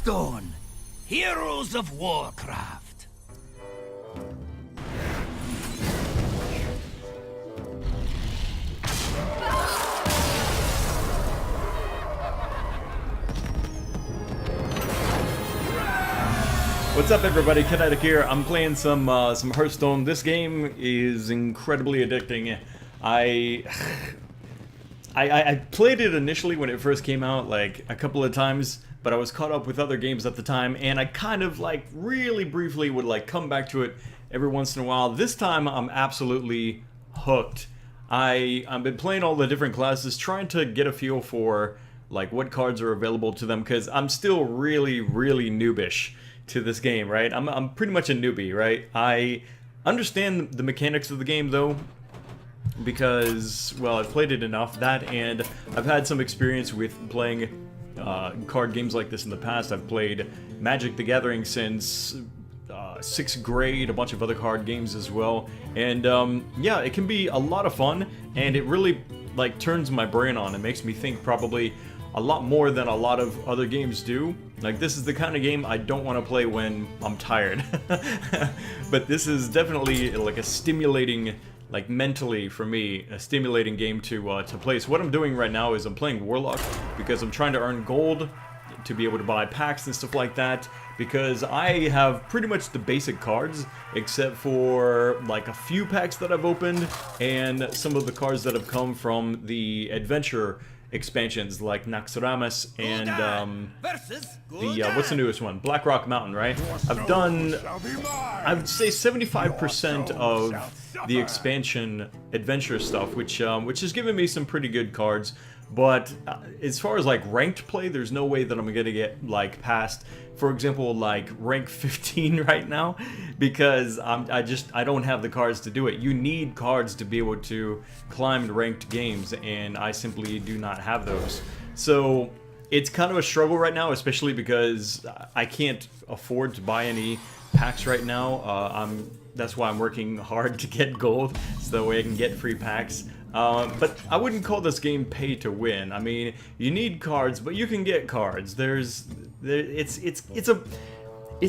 Hearthstone, Heroes of Warcraft. What's up, everybody? Kinetic here. I'm playing some Hearthstone. This game is incredibly addicting. I played it initially when it first came out, like a couple of times, but I was caught up with other games at the time, and I kind of like really briefly would like come back to it every once in a while. This time I'm absolutely hooked. I've been playing all the different classes, trying to get a feel for like what cards are available to them, because I'm still really noobish to this game, right? I'm pretty much a newbie, right? I understand the mechanics of the game though, because, well, I've played it enough, that, and I've had some experience with playing card games like this in the past. I've played Magic the Gathering since 6th grade, a bunch of other card games as well, and yeah, it can be a lot of fun, and it really like turns my brain on. It makes me think probably a lot more than a lot of other games do. Like, this is the kind of game I don't want to play when I'm tired. But this is definitely like a stimulating, like mentally for me, a stimulating game to play. So what I'm doing right now is I'm playing Warlock because I'm trying to earn gold to be able to buy packs and stuff like that, because I have pretty much the basic cards except for like a few packs that I've opened and some of the cards that have come from the adventure expansions like Naxxramas and what's the newest one? Blackrock Mountain, right? I've done, I would say 75% of the expansion adventure stuff, which has given me some pretty good cards. But as far as like ranked play, there's no way that I'm gonna get like past, for example, like rank 15 right now, because I don't have the cards to do it. You need cards to be able to climb ranked games, and I simply do not have those. So it's kind of a struggle right now, especially because I can't afford to buy any packs right now. That's why I'm working hard to get gold, so that way I can get free packs. But I wouldn't call this game pay to win. I mean, you need cards, but you can get cards. It's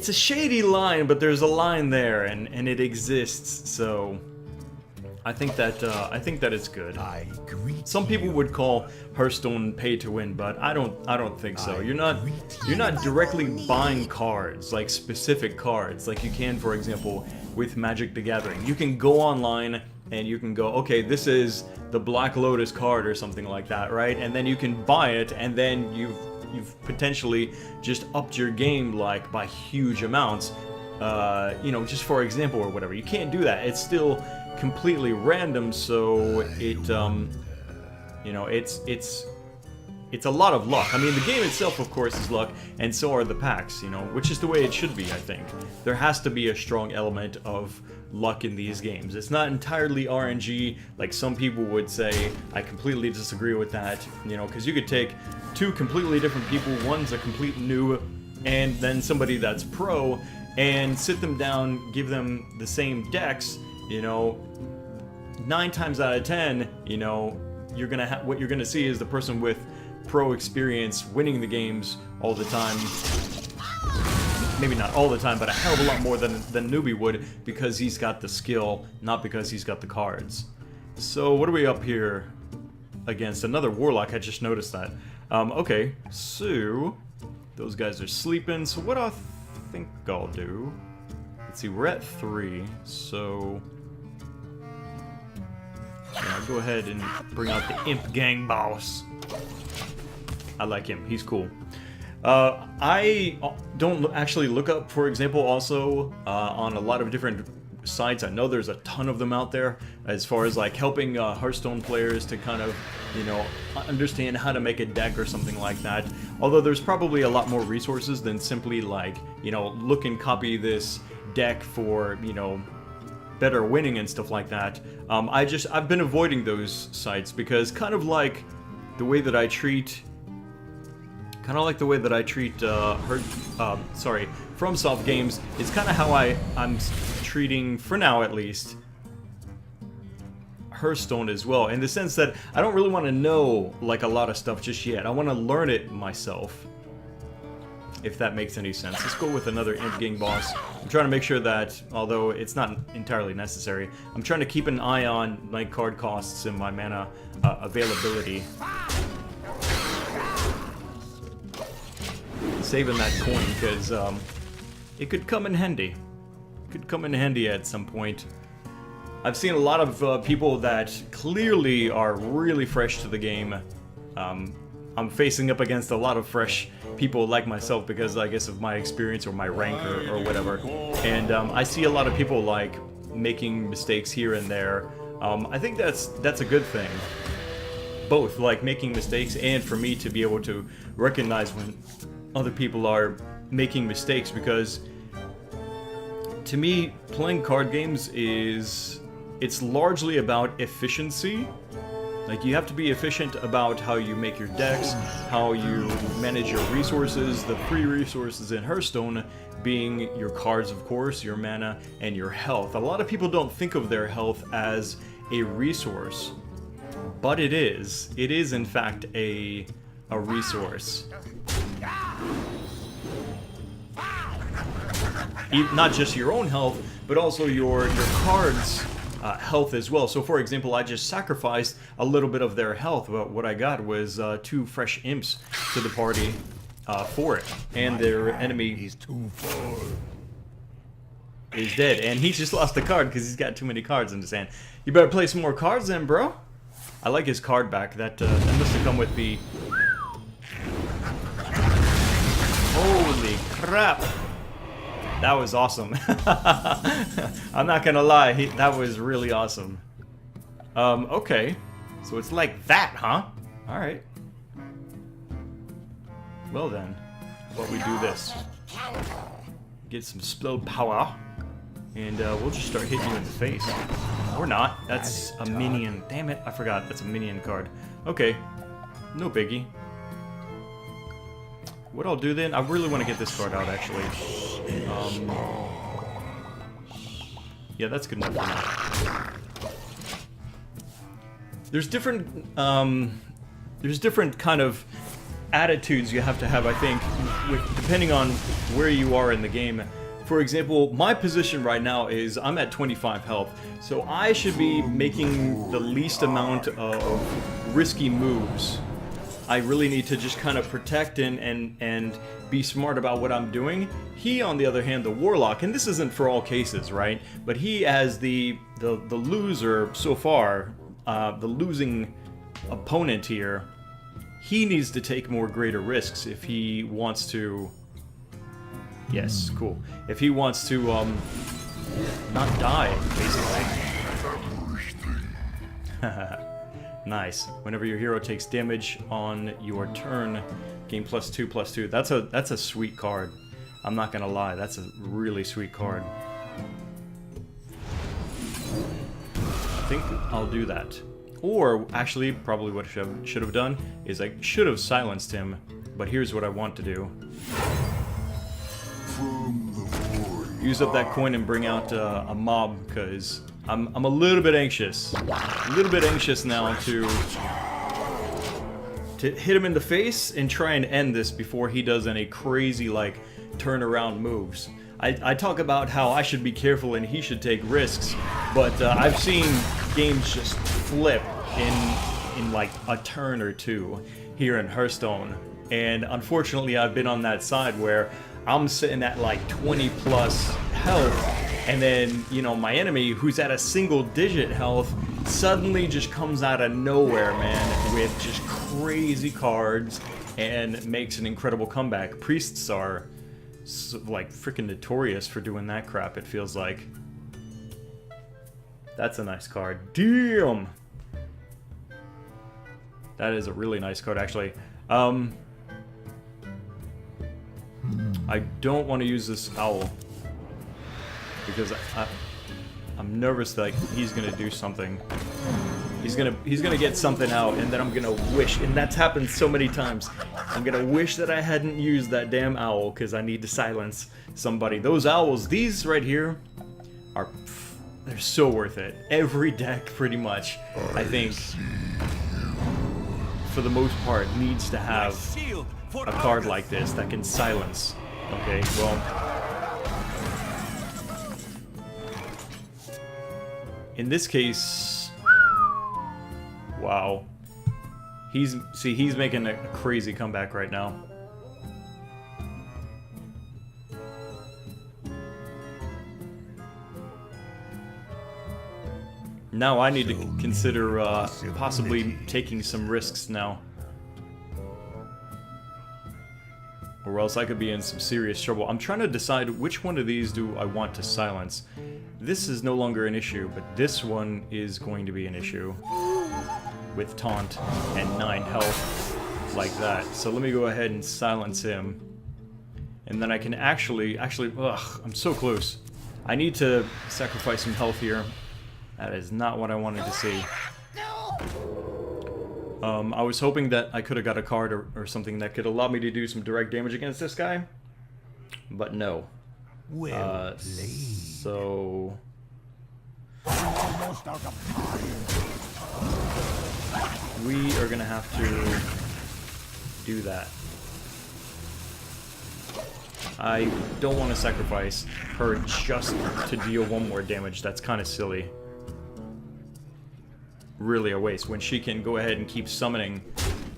a shady line, but there's a line there, and it exists. So I think that it's good. Some people would call Hearthstone pay to win, but I don't think so. You're not directly buying cards, like specific cards, like you can, for example, with Magic the Gathering. You can go online and you can go, okay, this is the Black Lotus card or something like that, right? And then you can buy it, and then you've potentially just upped your game like by huge amounts, you know, just for example or whatever. You can't do that. It's still completely random, so it, you know, it's a lot of luck. I mean, the game itself, of course, is luck, and so are the packs, you know, which is the way it should be, I think. There has to be a strong element of luck in these games. It's not entirely RNG, like some people would say. I completely disagree with that, you know, because you could take two completely different people, one's a complete noob, and then somebody that's pro, and sit them down, give them the same decks, you know, 9 times out of 10, you know, what you're gonna see is the person with pro experience winning the games all the time. Maybe not all the time, but a hell of a lot more than newbie would, because he's got the skill, not because he's got the cards. So what are we up here against? Another Warlock, I just noticed that. Okay, so those guys are sleeping, so what I think I'll do, let's see, we're at 3, so yeah, I'll go ahead and bring out the Imp Gang boss. I like him, he's cool. I don't actually look up, for example, also on a lot of different sites. I know there's a ton of them out there as far as like helping Hearthstone players to kind of, you know, understand how to make a deck or something like that. Although there's probably a lot more resources than simply like, you know, look and copy this deck for, you know, better winning and stuff like that. I've been avoiding those sites because kind of like the way that I treat FromSoft games, is kind of how I'm treating, for now at least, Hearthstone as well, in the sense that I don't really want to know like a lot of stuff just yet. I want to learn it myself. if that makes any sense. Let's go with another Imp Gang boss. I'm trying to make sure that, although it's not entirely necessary, I'm trying to keep an eye on my card costs and my mana availability. Saving that coin, because it could come in handy. It could come in handy at some point. I've seen a lot of people that clearly are really fresh to the game. I'm facing up against a lot of fresh people like myself because, I guess, of my experience or my rank or whatever. And I see a lot of people like making mistakes here and there. I think that's a good thing. Both, like making mistakes and for me to be able to recognize when other people are making mistakes, because to me, playing card games it's largely about efficiency. Like, you have to be efficient about how you make your decks, how you manage your resources, the free resources in Hearthstone being your cards, of course, your mana, and your health. A lot of people don't think of their health as a resource, but it is. It is, in fact, a resource. Not just your own health, but also your cards' health as well. So, for example, I just sacrificed a little bit of their health, but what I got was 2 fresh imps to the party for it, and their enemy is dead, and he just lost a card because he's got too many cards in his hand. You better play some more cards then, bro. I like his card back. That must have come with the... Holy crap! That was awesome. I'm not gonna lie, that was really awesome. Okay. So it's like that, huh? Alright. Well then, how about we do this? Get some explode power, and we'll just start hitting you in the face. Or not. That's a minion. Damn it, I forgot. That's a minion card. Okay. No biggie. What I'll do then, I really want to get this card out, actually. Yeah, that's good enough for now. There's different kind of attitudes you have to have, I think, depending on where you are in the game. For example, my position right now is I'm at 25 health, so I should be making the least amount of risky moves. I really need to just kind of protect and be smart about what I'm doing. He, on the other hand, the Warlock, and this isn't for all cases, right? But he, as the loser so far, the losing opponent here, he needs to take more greater risks if he wants to... Yes, cool. If he wants to, not die, basically. Nice. Whenever your hero takes damage on your turn, gain +2/+2. That's a sweet card. I'm not gonna lie, that's a really sweet card. I think I'll do that. Or, actually, probably what I should have done is I should have silenced him, but here's what I want to do. Use up that coin and bring out a mob, because I'm a little bit anxious. A little bit anxious now to hit him in the face and try and end this before he does any crazy, like, turnaround moves. I talk about how I should be careful and he should take risks, but I've seen games just flip in like a turn or two here in Hearthstone, and unfortunately I've been on that side where I'm sitting at like 20 plus health, and then, you know, my enemy, who's at a single digit health, suddenly just comes out of nowhere, man, with just crazy cards and makes an incredible comeback. Priests are like freaking notorious for doing that crap, it feels like. That's a nice card. Damn! That is a really nice card, actually. I don't want to use this owl because I'm nervous that, like, he's gonna do something. He's gonna get something out, and then I'm gonna wish, and that's happened so many times. I'm gonna wish that I hadn't used that damn owl because I need to silence somebody. Those owls, these right here, they're so worth it. Every deck, pretty much, I think, for the most part, needs to have a card like this that can silence. Okay, well, in this case, wow, he's making a crazy comeback right now. Now I need to consider possibly taking some risks now. Or else I could be in some serious trouble. I'm trying to decide which one of these do I want to silence. This is no longer an issue, but this one is going to be an issue. With taunt and 9 health like that. So let me go ahead and silence him. And then I can actually, ugh, I'm so close. I need to sacrifice some health here. That is not what I wanted to see. I was hoping that I could have got a card or something that could allow me to do some direct damage against this guy. But no. So... we are gonna have to do that. I don't want to sacrifice her just to deal 1 more damage. That's kind of silly. Really a waste when she can go ahead and keep summoning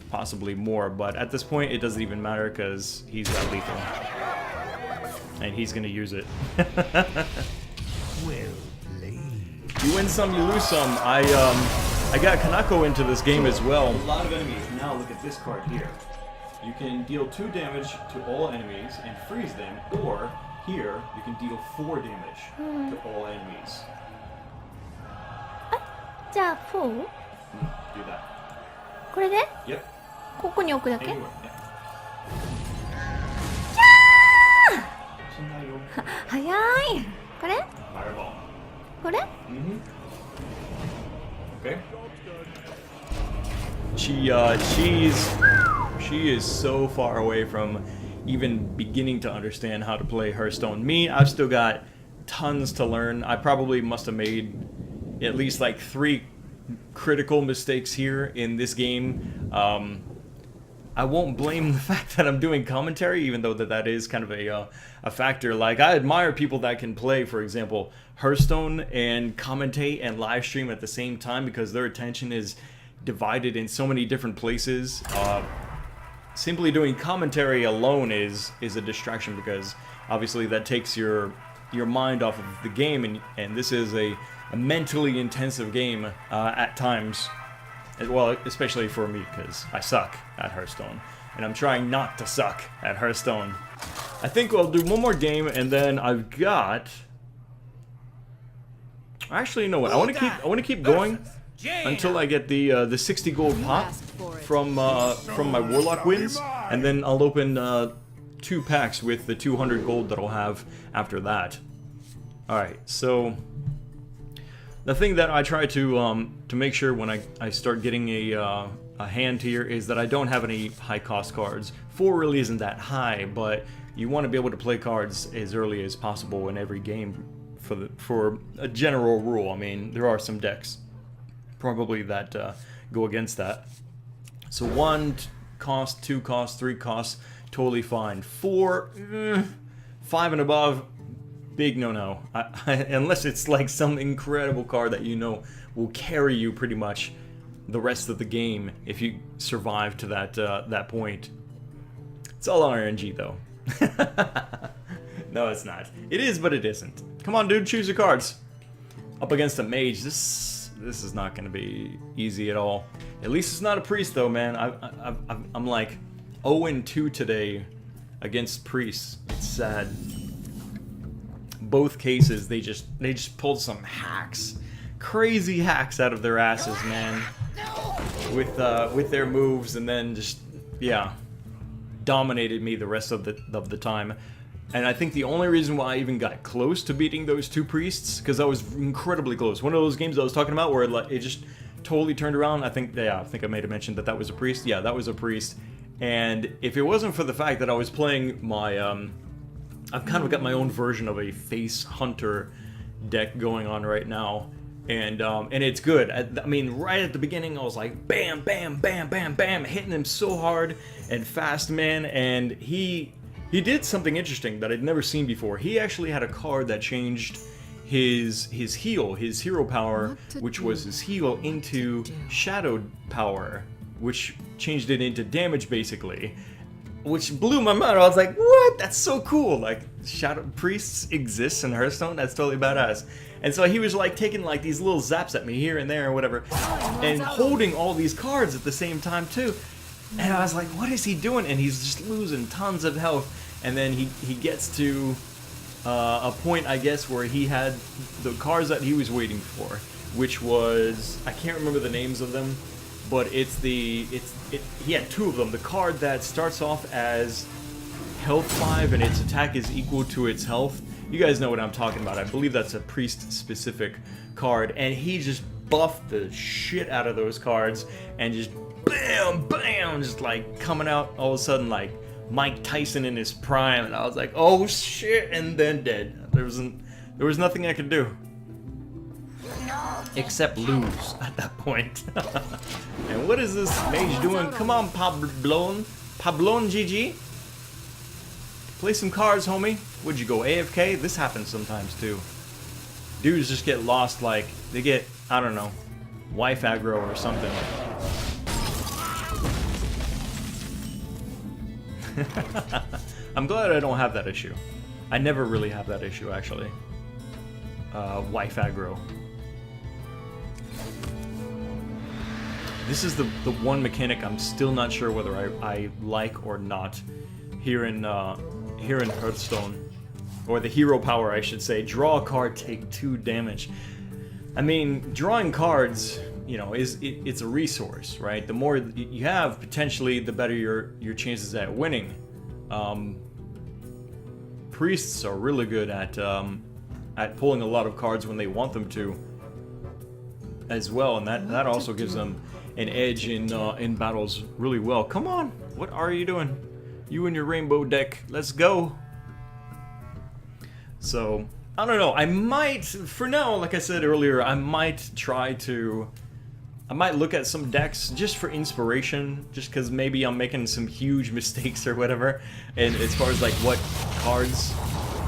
possibly more, but at this point it doesn't even matter because he's got lethal and he's gonna use it. Well played. You win some, you lose some. I got Kanako into this game as well. A lot of enemies. Now look at this card here. You can deal 2 damage to all enemies and freeze them, or here you can deal 4 damage to all enemies. じゃあ 4? Do that. これで Yep. ここに置くだけ Anywhere. Yeah. 早いこれ Fireball. これ Okay. She is so far away from even beginning to understand how to play Hearthstone. Me, I've still got tons to learn. I probably must have made at least like 3 critical mistakes here in this game. I won't blame the fact that I'm doing commentary, even though that is kind of a factor. Like, I admire people that can play, for example, Hearthstone and commentate and live stream at the same time because their attention is divided in so many different places. Simply doing commentary alone is a distraction because obviously that takes your mind off of the game, and this is a mentally intensive game at times. Well, especially for me, because I suck at Hearthstone. And I'm trying not to suck at Hearthstone. I think I'll do 1 more game, and then I've got... Actually, you know what? I want to keep going until I get the 60 gold pop from my Warlock wins, and then I'll open 2 packs with the 200 gold that I'll have after that. Alright, so... the thing that I try to make sure when I start getting a hand here is that I don't have any high cost cards. 4 really isn't that high, but you want to be able to play cards as early as possible in every game for a general rule. I mean, there are some decks probably that go against that. So 1 cost, 2 cost, 3 costs, totally fine. 4, 5 and above, big no-no. Unless it's like some incredible card that you know will carry you pretty much the rest of the game if you survive to that point. It's all RNG though. No, it's not. It is, but it isn't. Come on, dude, choose your cards. Up against a mage, this is not going to be easy at all. At least it's not a priest though, man. I'm like 0-2 today against priests. It's sad. Both cases, they just pulled some hacks, crazy hacks out of their asses, man, with their moves, and then just, yeah, dominated me the rest of the time. And I think the only reason why I even got close to beating those 2 priests, because I was incredibly close. One of those games I was talking about where it just totally turned around. I think I may have mentioned that was a priest. Yeah, that was a priest. And if it wasn't for the fact that I was playing my I've kind of got my own version of a face hunter deck going on right now. and it's good. I mean, right at the beginning, I was like, bam, bam, bam, bam, bam, hitting him so hard and fast, man. And he did something interesting that I'd never seen before. He actually had a card that changed his heal, his hero power, which was his heal, into shadow power, which changed it into damage basically, which blew my mind. I was like, what? That's so cool. Like, shadow priests exist in Hearthstone? That's totally badass. And so he was like taking like these little zaps at me here and there or whatever, and holding all these cards at the same time too. And I was like, what is he doing? And he's just losing tons of health. And then he gets to a point, I guess, where he had the cards that he was waiting for, which was, I can't remember the names of them, but he had two of them. The card that starts off as health 5 and its attack is equal to its health. You guys know what I'm talking about. I believe that's a priest-specific card, and he just buffed the shit out of those cards, and just bam, bam, just like coming out all of a sudden like Mike Tyson in his prime, and I was like, oh shit, and then dead. There was nothing I could do except lose at that point. And what is this mage doing? Come on, Pablon GG. Play some cards, homie. Would you go AFK? This happens sometimes too. Dudes just get lost, like they get, I don't know, wife aggro or something. I'm glad I don't have that issue. I never really have that issue, actually. Wife aggro. This is the one mechanic I'm still not sure whether I like or not here in Hearthstone. Or the hero power, I should say. Draw a card, take 2 damage. I mean, drawing cards, you know, it's a resource, right? The more you have, potentially, the better your chances at winning. Priests are really good at pulling a lot of cards when they want them to, as well, and that also gives them an edge in battles really well. Come on, what are you doing? You and your rainbow deck, let's go. So, I don't know, I might, for now, like I said earlier, I might look at some decks just for inspiration, just because maybe I'm making some huge mistakes or whatever, and as far as like what cards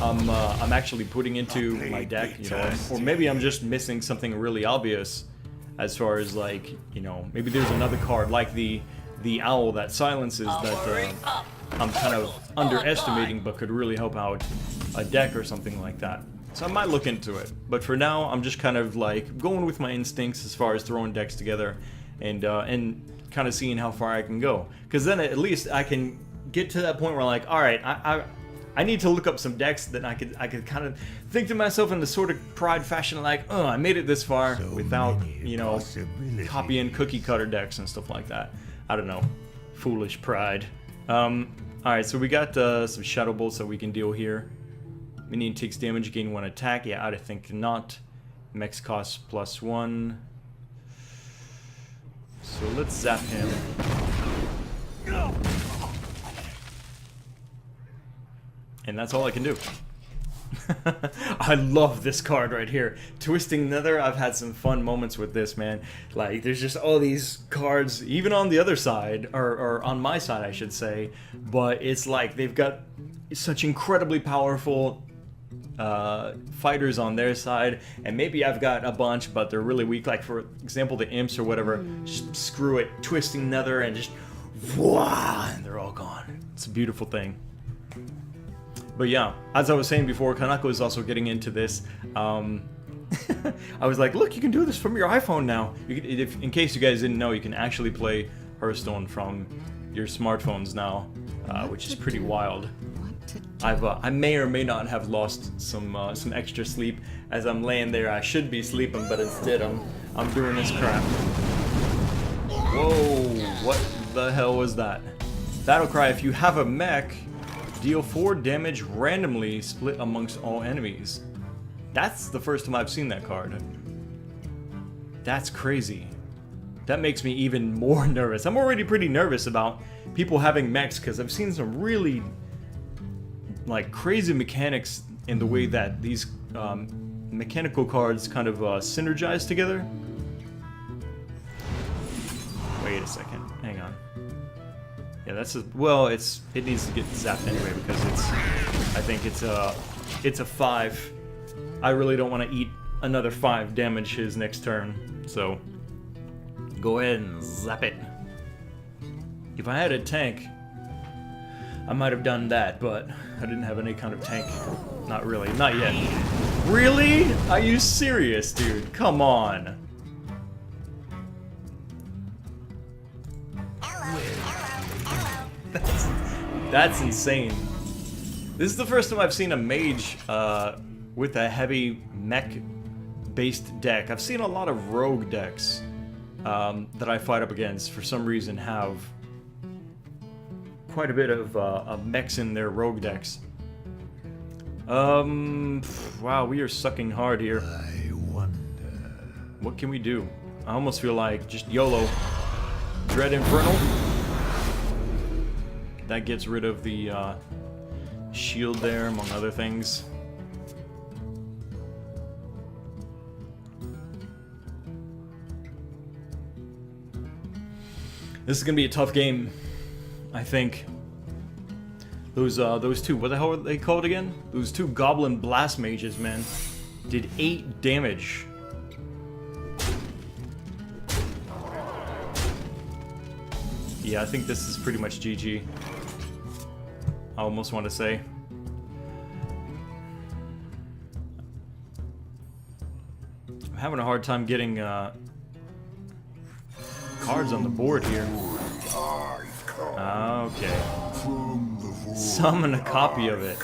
I'm actually putting into my deck, you know, or maybe I'm just missing something really obvious, as far as like, you know, maybe there's another card like the owl that silences that I'm kind of underestimating, but could really help out a deck or something like that. So I might look into it, but for now I'm just kind of like going with my instincts as far as throwing decks together, and kind of seeing how far I can go. Because then at least I can get to that point where I'm like, all right, I need to look up some decks that I could kind of think to myself in the sort of pride fashion, like, oh, I made it this far without, you know, copying cookie cutter decks and stuff like that. I don't know, foolish pride. All right, so we got some shadow bolts that we can deal here. Minion takes damage, gain 1 attack. Yeah, I think not. Mex costs +1. So let's zap him. And that's all I can do. I love this card right here. Twisting Nether, I've had some fun moments with this, man. Like, there's just all these cards, even on the other side, or on my side, I should say. But it's like they've got such incredibly powerful fighters on their side, and maybe I've got a bunch, but they're really weak. Like, for example, the imps or whatever. Just screw it, Twisting Nether, and just wah, and they're all gone. It's a beautiful thing. But yeah, as I was saying before, Kanako is also getting into this. I was like, look, you can do this from your iPhone now. In case you guys didn't know, you can actually play Hearthstone from your smartphones now, which is pretty wild. I may or may not have lost some extra sleep as I'm laying there. I should be sleeping, but instead I'm doing this crap. Whoa, what the hell was that? Battle cry, if you have a mech, deal 4 damage randomly split amongst all enemies. That's the first time I've seen that card. That's crazy. That makes me even more nervous. I'm already pretty nervous about people having mechs because I've seen some really like crazy mechanics in the way that these mechanical cards kind of synergize together. Wait a second, hang on. Yeah, that's well, it needs to get zapped anyway because I think it's a 5. I really don't want to eat another 5 damage his next turn, so go ahead and zap it. If I had a tank, I might have done that, but I didn't have any kind of tank. Not really, not yet. Really? Are you serious, dude? Come on. That's insane. This is the first time I've seen a mage with a heavy mech-based deck. I've seen a lot of rogue decks that I fight up against for some reason have quite a bit of mechs in their rogue decks. Wow, we are sucking hard here. I wonder. What can we do? I almost feel like just YOLO. Dread Infernal. That gets rid of the shield there, among other things. This is gonna be a tough game, I think. Those two, what the hell are they called again? Those 2 Goblin Blast Mages, man, did 8 damage. Yeah, I think this is pretty much GG. I almost want to say. I'm having a hard time getting cards on the board here. Okay. Summon a copy of it.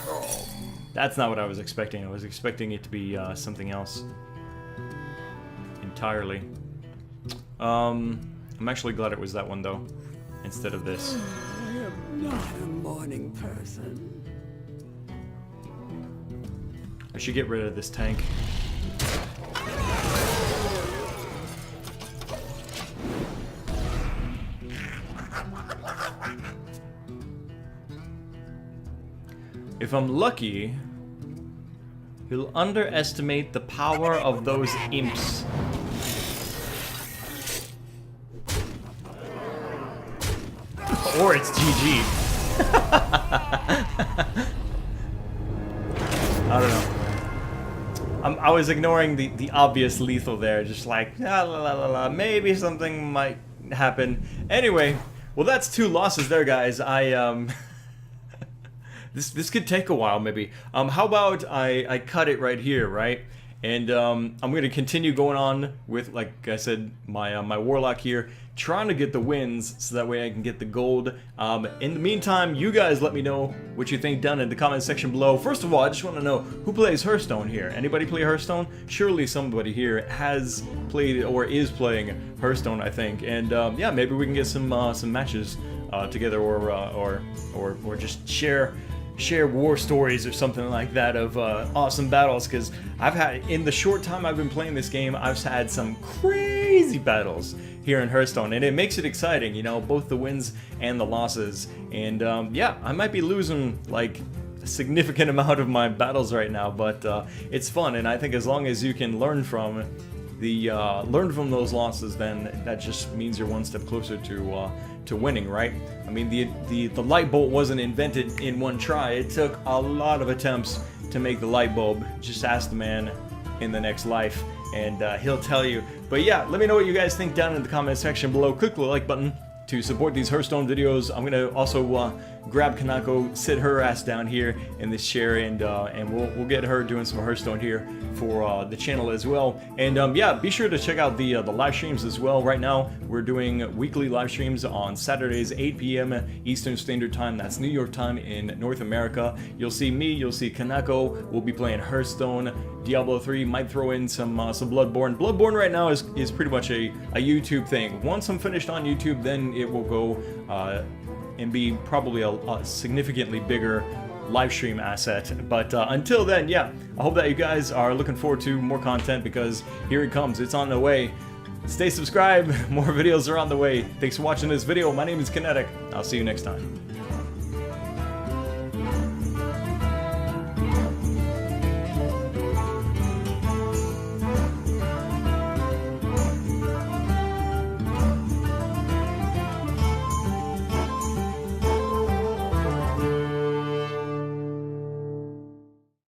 That's not what I was expecting. I was expecting it to be something else entirely. I'm actually glad it was that one though, instead of this. I am not a morning person. I should get rid of this tank. If I'm lucky, he'll underestimate the power of those imps. Or it's GG. I don't know. I was ignoring the obvious lethal there, just like, la la la la, maybe something might happen. Anyway, well that's 2 losses there, guys. This could take a while, maybe. How about I cut it right here, right? And I'm going to continue going on with, like I said, my Warlock here, trying to get the wins so that way I can get the gold. In the meantime, you guys let me know what you think down in the comment section below. First of all, I just want to know who plays Hearthstone here. Anybody play Hearthstone? Surely somebody here has played or is playing Hearthstone, I think. And yeah, maybe we can get some matches together, or just share war stories or something like that of awesome battles, because I've had, in the short time I've been playing this game, I've had some crazy battles here in Hearthstone, and it makes it exciting, you know, both the wins and the losses. And yeah, I might be losing like a significant amount of my battles right now, but it's fun, and I think as long as you can learn from those losses, then that just means you're one step closer to winning, right? I mean, the light bolt wasn't invented in one try. It took a lot of attempts to make the light bulb. Just ask the man in the next life, and he'll tell you. But yeah, let me know what you guys think down in the comment section below. Click the like button to support these Hearthstone videos. I'm gonna also grab Kanako, sit her ass down here in this chair, and we'll get her doing some Hearthstone here for the channel as well. And yeah, be sure to check out the live streams as well. Right now, we're doing weekly live streams on Saturdays, 8 p.m. Eastern Standard Time. That's New York time in North America. You'll see me, you'll see Kanako. We'll be playing Hearthstone, Diablo 3. Might throw in some Bloodborne. Bloodborne right now is pretty much a YouTube thing. Once I'm finished on YouTube, then it will go and be probably a significantly bigger live stream asset. But until then, yeah, I hope that you guys are looking forward to more content, because here it comes. It's on the way. Stay subscribed. More videos are on the way. Thanks for watching this video. My name is Kinetic. I'll see you next time.